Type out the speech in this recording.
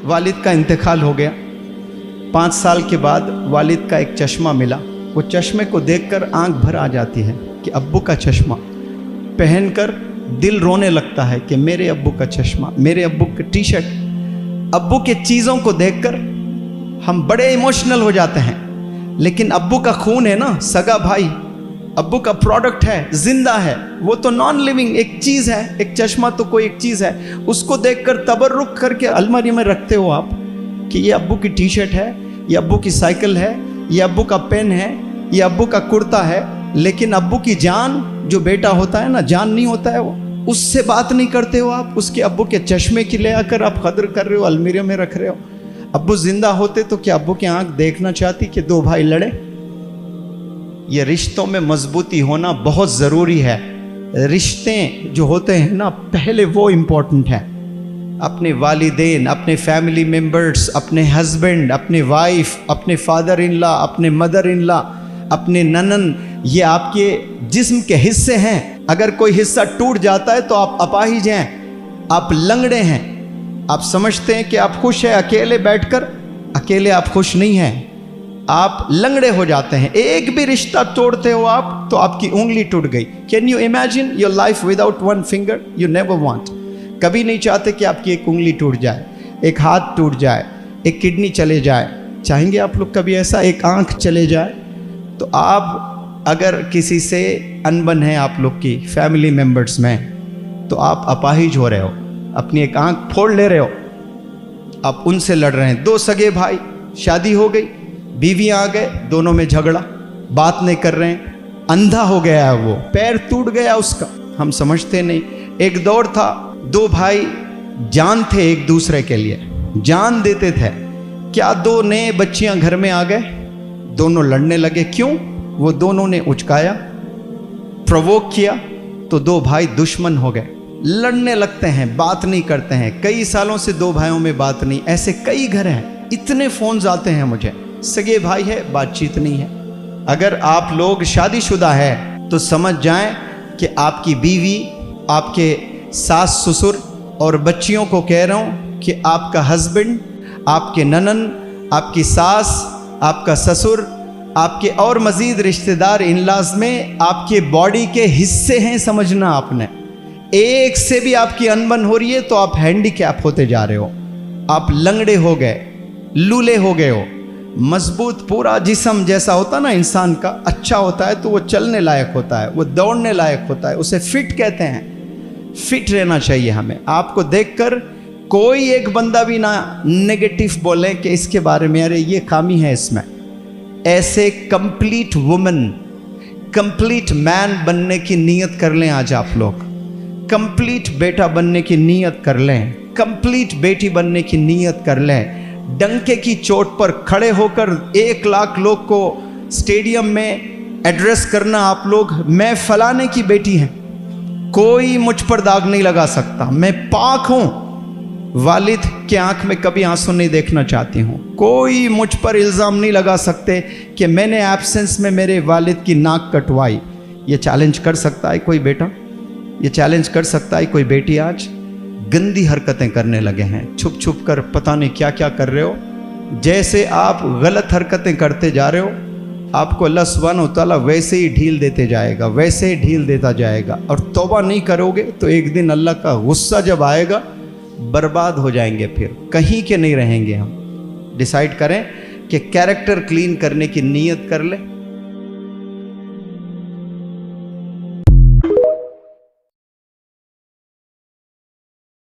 والد کا انتقال ہو گیا. 5 سال کے بعد والد کا ایک چشمہ ملا. وہ چشمے کو دیکھ کر آنکھ بھر آ جاتی ہے کہ ابو کا چشمہ پہن کر دل رونے لگتا ہے کہ میرے ابو کا چشمہ, میرے ابو کی ٹی شرٹ. ابو کے چیزوں کو دیکھ کر ہم بڑے ایموشنل ہو جاتے ہیں, لیکن ابو کا خون ہے نا, سگا بھائی, ابو کا پروڈکٹ ہے, زندہ ہے, وہ تو نان لیونگ ایک چیز ہے. ایک چشمہ تو کوئی ایک چیز ہے, اس کو دیکھ کر تبرک کر کے الماری میں رکھتے ہو آپ کہ یہ ابو کی ٹی شرٹ ہے, یہ ابو کی سائیکل ہے, یہ ابو کا پین ہے, یہ ابو کا کرتا ہے. لیکن ابو کی جان, جو بیٹا ہوتا ہے نا, جان نہیں ہوتا ہے وہ, اس سے بات نہیں کرتے ہو آپ. اس کے ابو کے چشمے کی لے آ کر آپ قدر کر رہے ہو, المیرے میں رکھ رہے ہو. ابو زندہ ہوتے تو کیا ابو کی آنکھ دیکھنا چاہتی کہ 2 بھائی لڑے؟ یہ رشتوں میں مضبوطی ہونا بہت ضروری ہے. رشتے جو ہوتے ہیں نا, پہلے وہ امپورٹنٹ ہیں. اپنے والدین, اپنے فیملی ممبرز, اپنے ہسبینڈ, اپنے وائف, اپنے فادر ان لا, اپنے مدر ان لا, اپنے ننن, یہ آپ کے جسم کے حصے ہیں. اگر کوئی حصہ ٹوٹ جاتا ہے تو آپ اپاہج ہیں, آپ لنگڑے ہیں. آپ سمجھتے ہیں کہ آپ خوش ہیں اکیلے بیٹھ کر, اکیلے آپ خوش نہیں ہیں, آپ لنگڑے ہو جاتے ہیں. ایک بھی رشتہ توڑتے ہو آپ تو آپ کی انگلی ٹوٹ گئی. Can you imagine your life without 1 finger? You never want. کبھی نہیں چاہتے کہ آپ کی ایک انگلی ٹوٹ جائے, ایک ہاتھ ٹوٹ جائے, ایک کڈنی چلے جائے. چاہیں گے آپ لوگ کبھی ایسا, ایک آنکھ چلے جائے؟ تو آپ اگر کسی سے انبن ہے آپ لوگ کی فیملی ممبرز میں, تو آپ اپاہج ہو رہے ہو, اپنی ایک آنکھ پھوڑ لے رہے ہو, آپ ان سے لڑ رہے ہیں. 2 سگے بھائی, شادی ہو گئی, بیویاں آ گئے, دونوں میں جھگڑا, بات نہیں کر رہے ہیں. اندھا ہو گیا ہے وہ, پیر ٹوٹ گیا اس کا, ہم سمجھتے نہیں. ایک دور تھا 2 بھائی جان تھے ایک دوسرے کے لیے, جان دیتے تھے. کیا 2 نئے بچیاں گھر میں آ گئے, دونوں لڑنے لگے. کیوں؟ وہ دونوں نے اچکایا, پرووک کیا, تو 2 بھائی دشمن ہو گئے. لڑنے لگتے ہیں, بات نہیں کرتے ہیں. کئی سالوں سے 2 بھائیوں میں بات نہیں. ایسے کئی گھر ہیں, اتنے فونز آتے ہیں مجھے, سگے بھائی ہے, بات چیت نہیں ہے. اگر آپ لوگ شادی شدہ ہے تو سمجھ جائیں کہ آپ کی بیوی, آپ کے ساس سسر اور بچیوں کو کہہ رہا ہوں کہ آپ کا ہسبینڈ, آپ کے ننن, آپ کی ساس, آپ کا سسر, آپ کے اور مزید رشتہ دار ان لاز میں آپ کے باڈی کے حصے ہیں. سمجھنا آپ نے, ایک سے بھی آپ کی انبن ہو رہی ہے تو آپ ہینڈی کیپ ہوتے جا رہے ہو, آپ لنگڑے ہو گئے, لولے ہو گئے ہو. مضبوط پورا جسم جیسا ہوتا نا انسان کا, اچھا ہوتا ہے تو وہ چلنے لائق ہوتا ہے, وہ دوڑنے لائق ہوتا ہے, اسے فٹ کہتے ہیں. فٹ رہنا چاہیے ہمیں. آپ کو دیکھ کر کوئی ایک بندہ بھی نہ نگیٹو بولے کہ اس کے بارے میں ارے یہ خامی ہے اس میں. ایسے کمپلیٹ وومن, کمپلیٹ مین بننے کی نیت کر لیں آج آپ لوگ. کمپلیٹ بیٹا بننے کی نیت کر لیں, کمپلیٹ بیٹی بننے کی نیت کر لیں. ڈنکے کی چوٹ پر کھڑے ہو کر 1 لاکھ لوگ کو اسٹیڈیم میں ایڈریس کرنا آپ لوگ, میں فلانے کی بیٹی ہیں, کوئی مجھ پر داغ نہیں لگا سکتا, میں پاک ہوں. والد کے آنکھ میں کبھی آنسو نہیں دیکھنا چاہتی ہوں. کوئی مجھ پر الزام نہیں لگا سکتے کہ میں نے ایبسنس میں میرے والد کی ناک کٹوائی. یہ چیلنج کر سکتا ہے کوئی بیٹا, یہ چیلنج کر سکتا ہے کوئی بیٹی. آج گندی حرکتیں کرنے لگے ہیں, چھپ چھپ کر پتہ نہیں کیا کیا کر رہے ہو. جیسے آپ غلط حرکتیں کرتے جا رہے ہو, آپ کو اللہ سبحانہ و تعالیٰ ویسے ہی ڈھیل دیتے جائے گا, ویسے ہی ڈھیل دیتا جائے گا. اور توبہ نہیں کرو گے تو ایک دن اللہ کا غصہ جب آئے گا, برباد ہو جائیں گے, پھر کہیں کے نہیں رہیں گے. ہم ڈیسائیڈ کریں کہ کیریکٹر کلین کرنے کی نیت کر لیں.